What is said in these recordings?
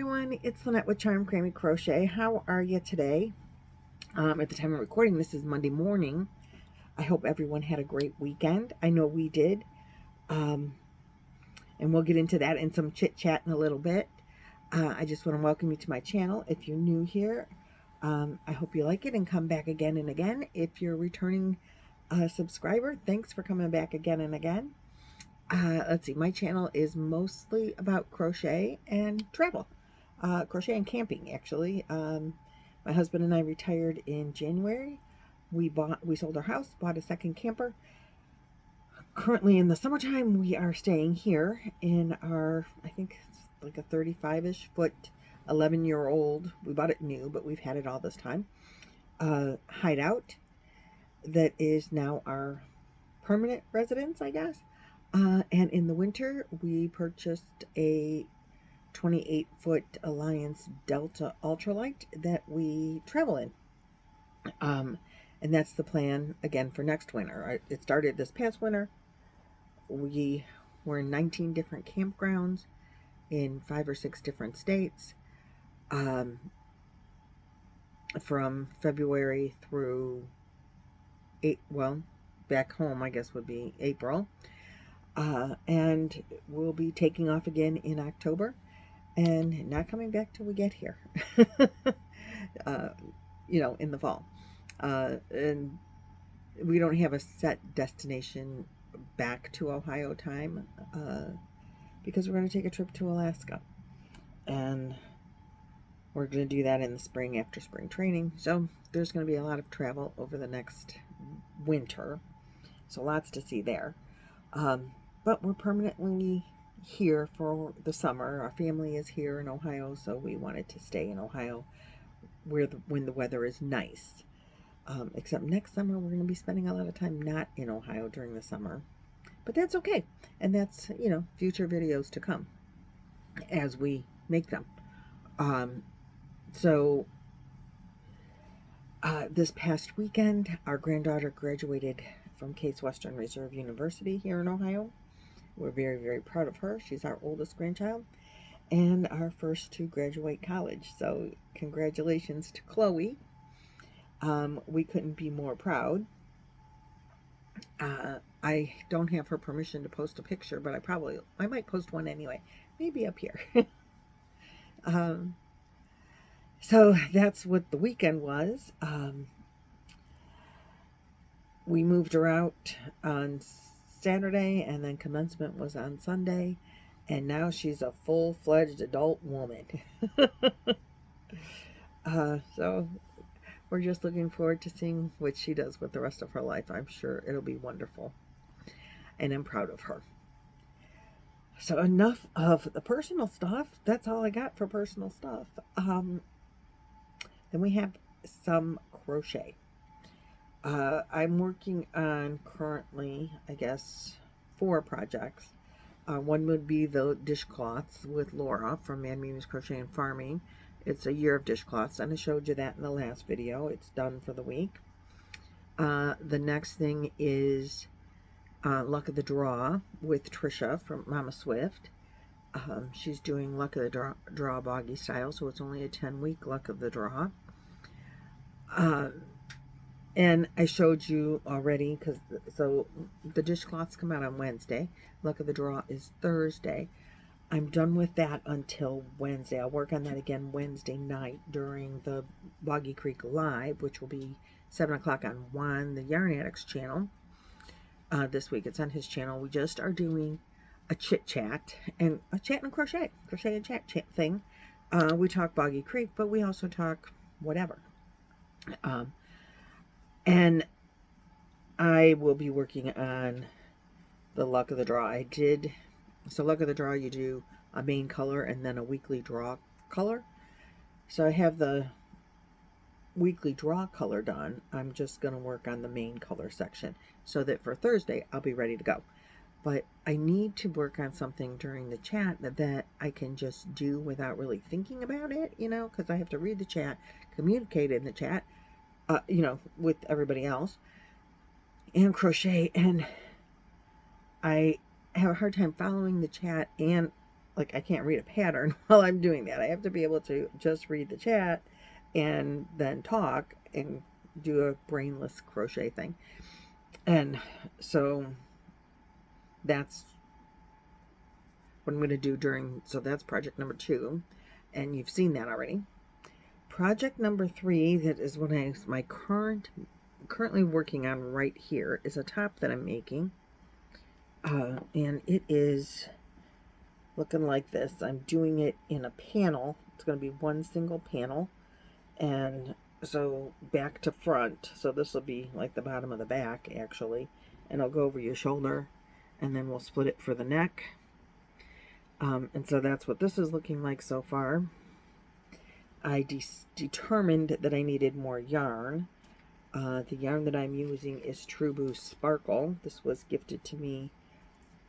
everyone, it's Lynette with Charm Grammy Crochet. How are you today? At the time of recording, this is Monday morning. I hope everyone had a great weekend. I know we did. And we'll get into that in some chit chat in a little bit. I just want to welcome you to my channel. If you're new here, I hope you like it and come back again and again. If you're a returning subscriber, thanks for coming back again and again. Let's see, my channel is mostly about crochet and travel. Crochet and camping, actually. My husband and I retired in January. We sold our house, bought a second camper. Currently in the summertime, we are staying here in our, I think it's like a 35-ish foot, 11-year-old. We bought it new, but we've had it all this time. Hideout that is now our permanent residence, I guess. And in the winter, we purchased a 28-foot Alliance Delta Ultralight that we travel in. And that's the plan, again, for next winter. It started this past winter. We were in 19 different campgrounds in 5 or 6 different states. From February through, back home, I guess, would be April. And we'll be taking off again in October and not coming back till we get here, in the fall. And we don't have a set destination back to Ohio time, because we're going to take a trip to Alaska. And we're going to do that in the spring after spring training. So there's going to be a lot of travel over the next winter. So lots to see there. But we're permanently here for the summer. Our family is here in Ohio, so we wanted to stay in Ohio when the weather is nice. Except next summer, we're going to be spending a lot of time not in Ohio during the summer. But that's okay. And that's, future videos to come as we make them. This past weekend, our granddaughter graduated from Case Western Reserve University here in Ohio. We're very, very proud of her. She's our oldest grandchild and our first to graduate college. So congratulations to Chloe. We couldn't be more proud. I don't have her permission to post a picture, but I might post one anyway. Maybe up here. So that's what the weekend was. We moved her out on Saturday, and then commencement was on Sunday, and now she's a full-fledged adult woman. So we're just looking forward to seeing what she does with the rest of her life. I'm sure it'll be wonderful, and I'm proud of her. So enough of the personal stuff. That's all I got for personal stuff. Then we have some crochet. I'm working on currently, I guess, 4 projects. One would be the dishcloths with Laura from Man Mimi's Crochet and Farming. It's a year of dishcloths, and I showed you that in the last video. It's done for the week. The next thing is Luck of the Draw with Trisha from Mama Swift. She's doing Luck of the Draw Boggy style, so it's only a 10-week Luck of the Draw. And I showed you already, so the dishcloths come out on Wednesday. Luck of the Draw is Thursday. I'm done with that until Wednesday. I'll work on that again Wednesday night during the Boggy Creek Live, which will be 7 o'clock on Juan, the Yarn Addict's channel. This week it's on his channel. We just are doing a chit-chat and a chat and crochet and chat thing. We talk Boggy Creek, but we also talk whatever. And I will be working on the Luck of the Draw. So Luck of the Draw, you do a main color and then a weekly draw color. So I have the weekly draw color done. I'm just going to work on the main color section so that for Thursday I'll be ready to go. But I need to work on something during the chat that I can just do without really thinking about it, because I have to read the chat, communicate in the chat, with everybody else, and crochet, and I have a hard time following the chat and like I can't read a pattern while I'm doing that. I have to be able to just read the chat and then talk and do a brainless crochet thing. And so that's what I'm going to do so that's project number 2. And you've seen that already. Project number 3, that is what currently working on right here, is a top that I'm making. And it is looking like this. I'm doing it in a panel. It's going to be one single panel. And so back to front. So this will be like the bottom of the back, actually. And I'll go over your shoulder. And then we'll split it for the neck. And so that's what this is looking like so far. I determined that I needed more yarn. The yarn that I'm using is True Blue Sparkle. This was gifted to me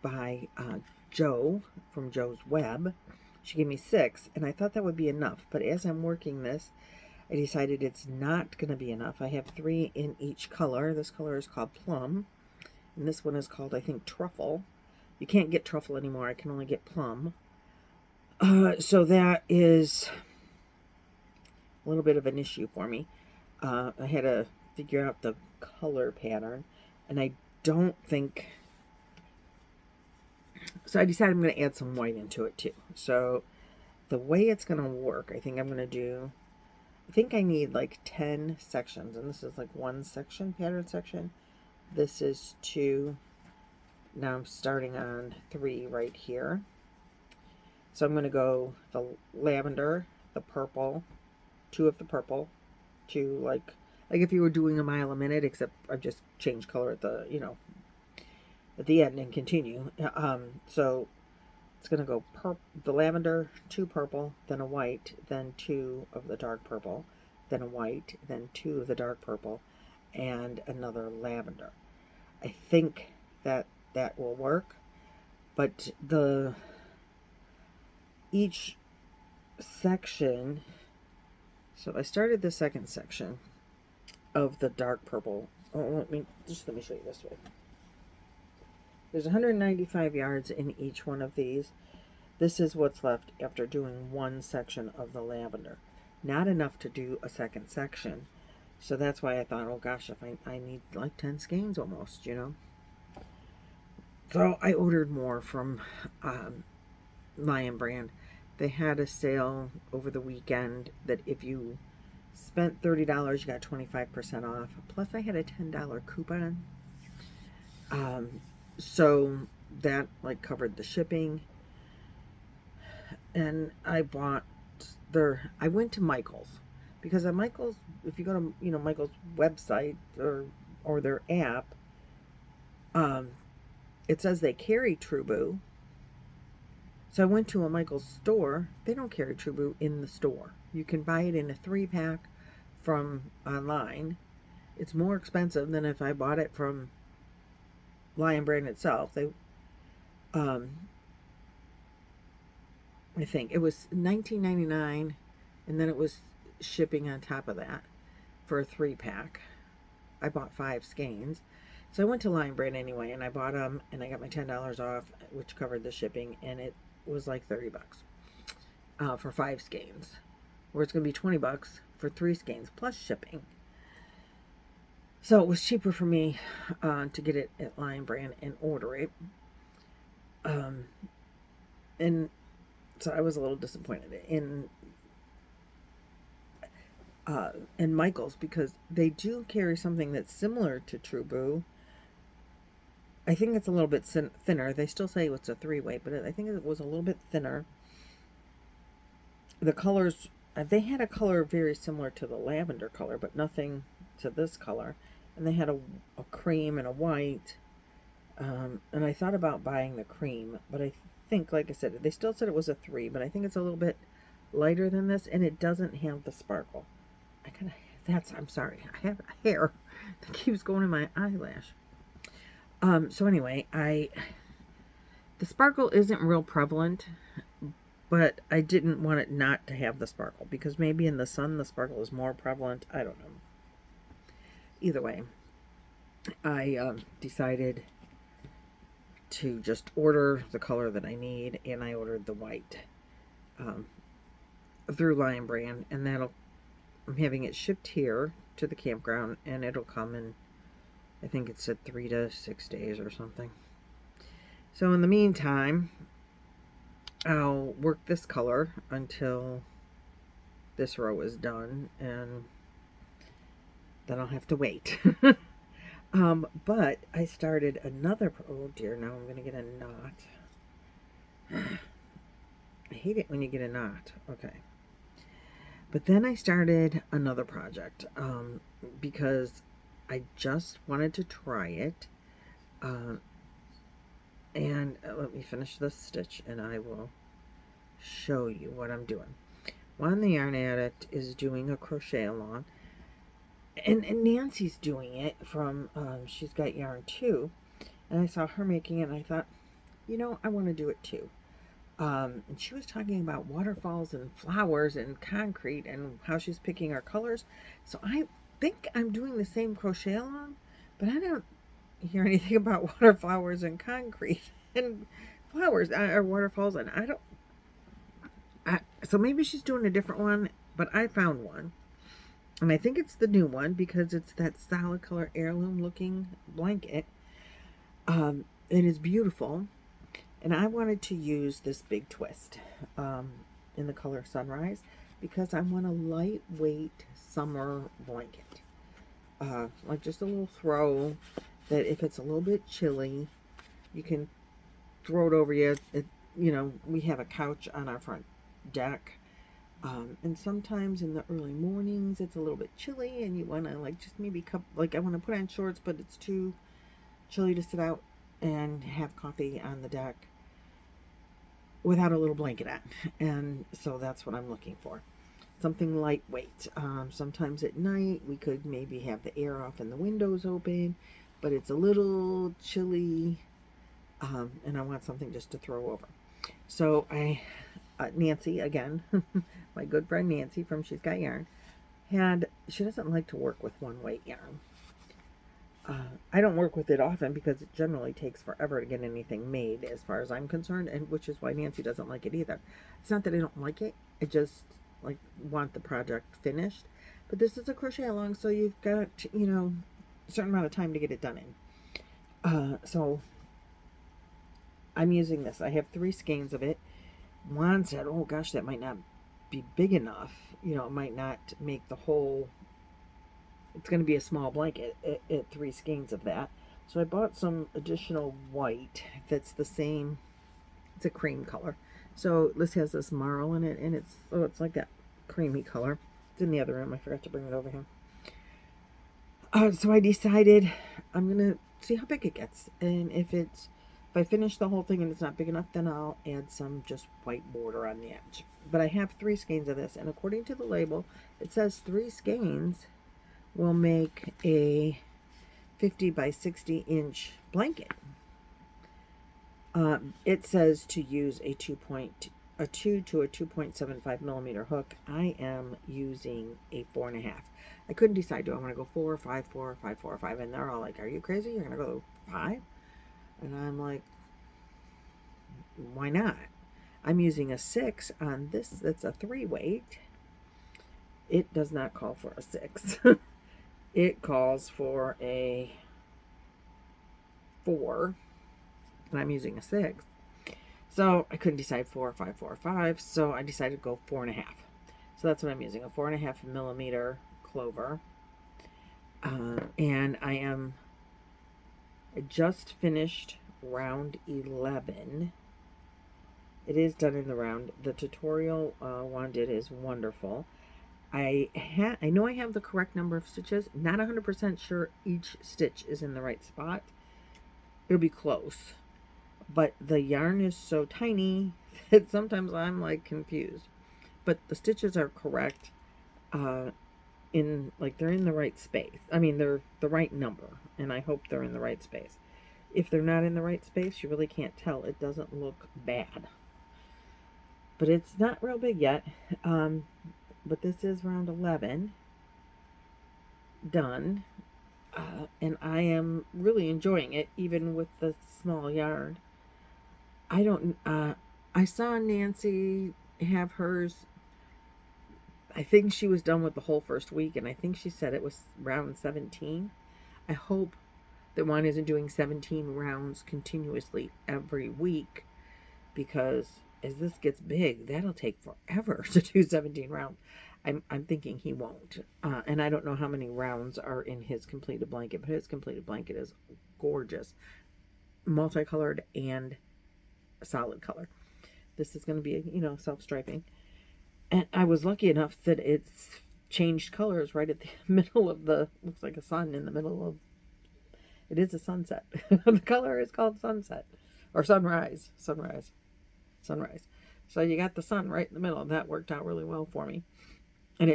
by Jo from Jo's Web. She gave me 6, and I thought that would be enough. But as I'm working this, I decided it's not going to be enough. I have 3 in each color. This color is called Plum, and this one is called, I think, Truffle. You can't get Truffle anymore. I can only get Plum. So that is a little bit of an issue for me. I had to figure out the color pattern, and I don't think... So I decided I'm going to add some white into it too. So the way it's going to work, I think I'm going to do... I think I need like 10 sections, and this is like 1 section, pattern section. This is 2. Now I'm starting on 3 right here. So I'm going to go the lavender, the purple, 2 of the purple, 2 like if you were doing a mile a minute, except I've just changed color at the, at the end and continue. So it's going to go the lavender, 2 purple, then a white, then 2 of the dark purple, then a white, then 2 of the dark purple, and another lavender. I think that will work, but each section, so I started the second section of the dark purple. Oh, let me show you this way. There's 195 yards in each one of these. This is what's left after doing 1 section of the lavender. Not enough to do a second section. So that's why I thought, oh gosh, if I need like 10 skeins almost, So I ordered more from Lion Brand. They had a sale over the weekend that if you spent $30, you got 25% off. Plus I had a $10 coupon. So that like covered the shipping. And I went to Michael's, because at Michael's, if you go to Michael's website or their app, it says they carry True Blue. So I went to a Michael's store. They don't carry True Blue in the store. You can buy it in a 3-pack from online. It's more expensive than if I bought it from Lion Brand itself. I think it was $19.99, and then it was shipping on top of that for a 3-pack. I bought 5 skeins. So I went to Lion Brand anyway, and I bought them, and I got my $10 off, which covered the shipping, and it was like $30 for 5 skeins. Where it's going to be $20 for 3 skeins plus shipping. So it was cheaper for me to get it at Lion Brand and order it. And so I was a little disappointed in Michael's, because they do carry something that's similar to True Blue. I think it's a little bit thinner. They still say it's a 3-weight, but I think it was a little bit thinner. The colors, they had a color very similar to the lavender color, but nothing to this color. And they had a cream and a white. And I thought about buying the cream, but I think, like I said, they still said it was a 3, but I think it's a little bit lighter than this, and it doesn't have the sparkle. I'm sorry, I have a hair that keeps going in my eyelash. So anyway, the sparkle isn't real prevalent, but I didn't want it not to have the sparkle, because maybe in the sun the sparkle is more prevalent. I don't know. Either way, I decided to just order the color that I need, and I ordered the white through Lion Brand, and I'm having it shipped here to the campground, and it'll come in, I think it said 3 to 6 days or something. So in the meantime, I'll work this color until this row is done, and then I'll have to wait. But I started another, oh dear, now I'm going to get a knot. I hate it when you get a knot. Okay. But then I started another project because I just wanted to try it. And let me finish this stitch and I will show you what I'm doing. Juan the Yarn Addict is doing a crochet along. And Nancy's doing it from She's Got Yarn too. And I saw her making it and I thought, you know, I want to do it too. And she was talking about waterfalls and flowers and concrete and how she's picking our colors. So I think I'm doing the same crochet along, but I don't hear anything about waterflowers and concrete and flowers or waterfalls, and so maybe she's doing a different one, but I found one. And I think it's the new one because it's that solid color heirloom looking blanket. It is beautiful. And I wanted to use this big twist in the color Sunrise because I want a lightweight summer blanket. Like just a little throw that if it's a little bit chilly, you can throw it over you. You know, we have a couch on our front deck. And sometimes in the early mornings it's a little bit chilly and you want to like just maybe I want to put on shorts, but it's too chilly to sit out and have coffee on the deck without a little blanket on. And so that's what I'm looking for. Something lightweight. Sometimes at night we could maybe have the air off and the windows open, but it's a little chilly, and I want something just to throw over. So Nancy, again, my good friend Nancy from She's Got Yarn, she doesn't like to work with one weight yarn. I don't work with it often because it generally takes forever to get anything made as far as I'm concerned, and which is why Nancy doesn't like it either. It's not that I don't like it, I just like want the project finished. But this is a crochet along, so you've got, you know, a certain amount of time to get it done in. So I'm using this. I have 3 skeins of it. Juan said, oh gosh, that might not be big enough. You know, it might not make the whole, it's going to be a small blanket at 3 skeins of that. So I bought some additional white that's the same, it's a cream color. So this has this marl in it, and it's like that creamy color. It's in the other room. I forgot to bring it over here. So I decided I'm going to see how big it gets. And if I finish the whole thing and it's not big enough, then I'll add some just white border on the edge. But I have 3 skeins of this, and according to the label, it says 3 skeins will make a 50 by 60 inch blanket. It says to use a 2 to a 2.75 millimeter hook. I am using a 4.5. I couldn't decide, do I want to go 4 or 5, 4 or 5, 4 or 5, and they're all like, are you crazy? You're going to go 5? And I'm like, why not? I'm using a 6 on this. That's a 3 weight. It does not call for a 6. It calls for a 4. And I'm using a 6. So I couldn't decide 4 or 5, 4 or 5. So I decided to go 4.5. So that's what I'm using, a 4.5 millimeter clover. And I just finished round 11. It is done in the round. The tutorial Juan did is wonderful. I know I have the correct number of stitches. Not 100% sure each stitch is in the right spot. It'll be close. But the yarn is so tiny that sometimes I'm like confused. But the stitches are correct. They're in the right space. I mean, they're the right number, and I hope they're in the right space. If they're not in the right space, you really can't tell. It doesn't look bad. But it's not real big yet. But this is round 11 done. And I am really enjoying it, even with the small yard. I don't, I saw Nancy have hers. I think she was done with the whole first week, and I think she said it was round 17. I hope that Juan isn't doing 17 rounds continuously every week, because as this gets big, that'll take forever to do 17 rounds. I'm thinking he won't. And I don't know how many rounds are in his completed blanket, but his completed blanket is gorgeous, multicolored and solid color. This is going to be, self-striping. And I was lucky enough that it's changed colors right at the middle of the, looks like a sun in the middle of, it is a sunset. The color is called sunset or sunrise. So you got the sun right in the middle. That worked out really well for me. And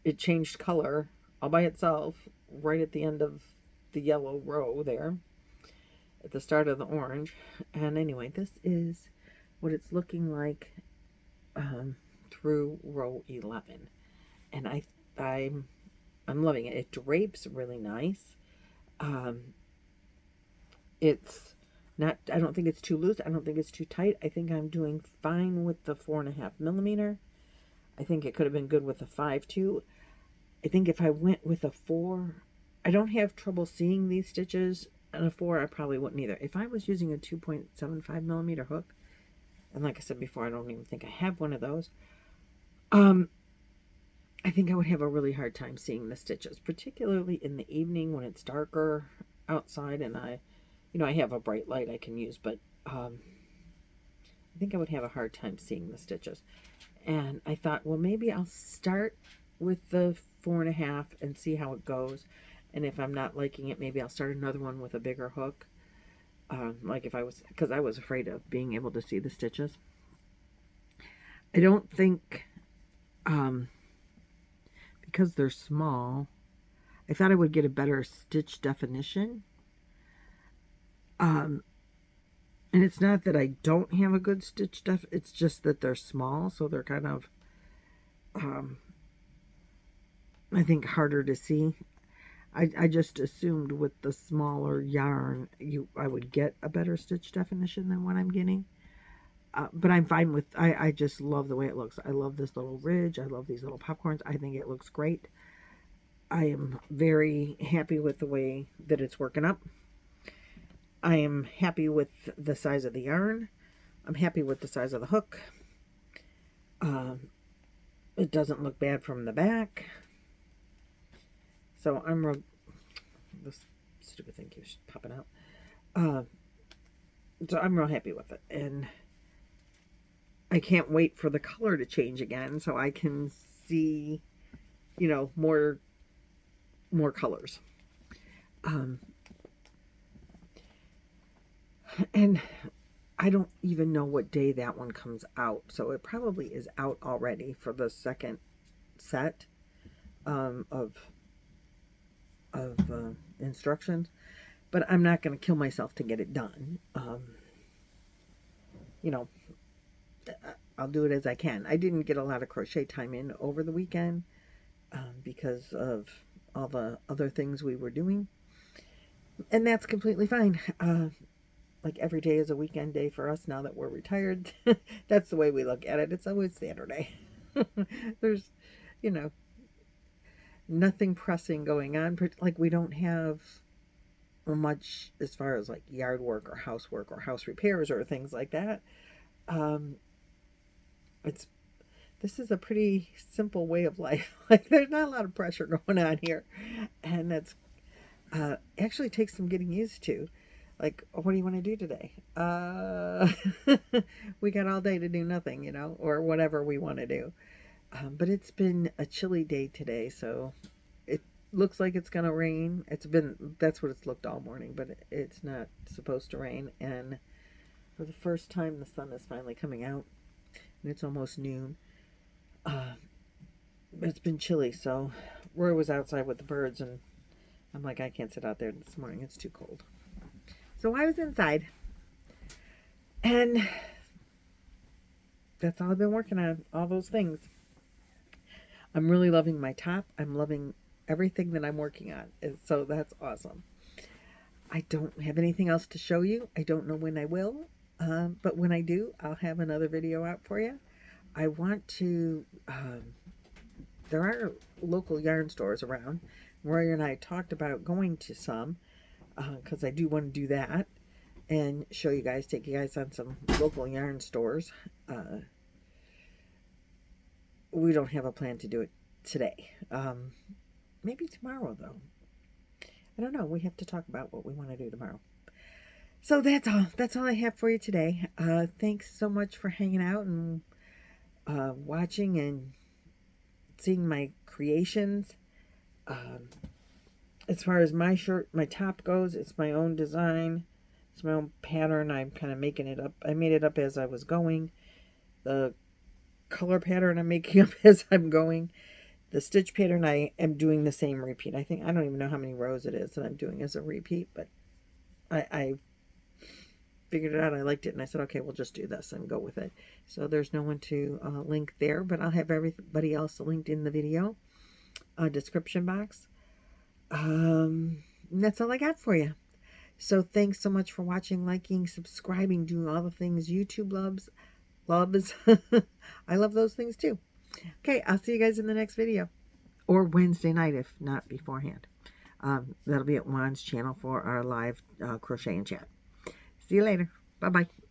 it changed color all by itself right at the end of the yellow row there at the start of the orange. And anyway, this is what it's looking like through row 11. And I'm loving it. It drapes really nice. It's not, I don't think it's too loose. I don't think it's too tight. I think I'm doing fine with the 4.5mm. I think it could have been good with a 5.2. I think if I went with a 4, I don't have trouble seeing these stitches. And a 4, I probably wouldn't either. If I was using a 2.75mm hook, and like I said before, I don't even think I have one of those, I think I would have a really hard time seeing the stitches, particularly in the evening when it's darker outside and I have a bright light I can use, but I think I would have a hard time seeing the stitches. And I thought, well, maybe I'll start with the 4.5 and see how it goes. And if I'm not liking it, maybe I'll start another one with a bigger hook. Like if I was, because I was afraid of being able to see the stitches. I don't think, because they're small, I thought I would get a better stitch definition. And it's not that I don't have a good stitch it's just that they're small, so they're kind of, I think, harder to see. I just assumed with the smaller yarn, I would get a better stitch definition than what I'm getting. But I'm fine with, I just love the way it looks. I love this little ridge. I love these little popcorns. I think it looks great. I am very happy with the way that it's working up. I am happy with the size of the yarn. I'm happy with the size of the hook. It doesn't look bad from the back. So this stupid thing keeps popping out. So I'm real happy with it. And I can't wait for the color to change again so I can see, more colors. And I don't even know what day that one comes out. So it probably is out already for the second set of instructions. But I'm not going to kill myself to get it done. I'll do it as I can. I didn't get a lot of crochet time in over the weekend because of all the other things we were doing. And that's completely fine. Like every day is a weekend day for us now that we're retired. That's the way we look at it. It's always Saturday. There's, nothing pressing going on. Like we don't have much as far as like yard work or house repairs or things like that. This is a pretty simple way of life. Like there's not a lot of pressure going on here, and that's actually takes some getting used to. Like, what do you want to do today? We got all day to do nothing, or whatever we want to do. But it's been a chilly day today, so it looks like it's gonna rain. That's what it's looked all morning, but it's not supposed to rain. And for the first time, the sun is finally coming out, and it's almost noon. But it's been chilly, so Roy was outside with the birds, and I'm like, I can't sit out there this morning. It's too cold. So I was inside, and that's all I've been working on, all those things. I'm really loving my top. I'm loving everything that I'm working on. And so that's awesome. I don't have anything else to show you. I don't know when I will, but when I do, I'll have another video out for you. I want to, there are local yarn stores around. Roy and I talked about going to some, because I do want to do that and show you guys, take you guys on some local yarn stores. We don't have a plan to do it today. Maybe tomorrow, though. I don't know. We have to talk about what we want to do tomorrow. So that's all. That's all I have for you today. Thanks so much for hanging out and watching and seeing my creations. As far as my shirt, my top goes, it's my own design. It's my own pattern. I'm kind of making it up. I made it up as I was going. The color pattern I'm making up as I'm going. The stitch pattern, I am doing the same repeat. I don't even know how many rows it is that I'm doing as a repeat, but I figured it out. I liked it, and I said, okay, we'll just do this and go with it. So there's no one to link there, but I'll have everybody else linked in the video description box. And that's all I got for you. So thanks so much for watching, liking, subscribing, doing all the things YouTube loves. I love those things too. Okay, I'll see you guys in the next video. Or Wednesday night, if not beforehand. That'll be at Juan's channel for our live crochet and chat. See you later. Bye-bye.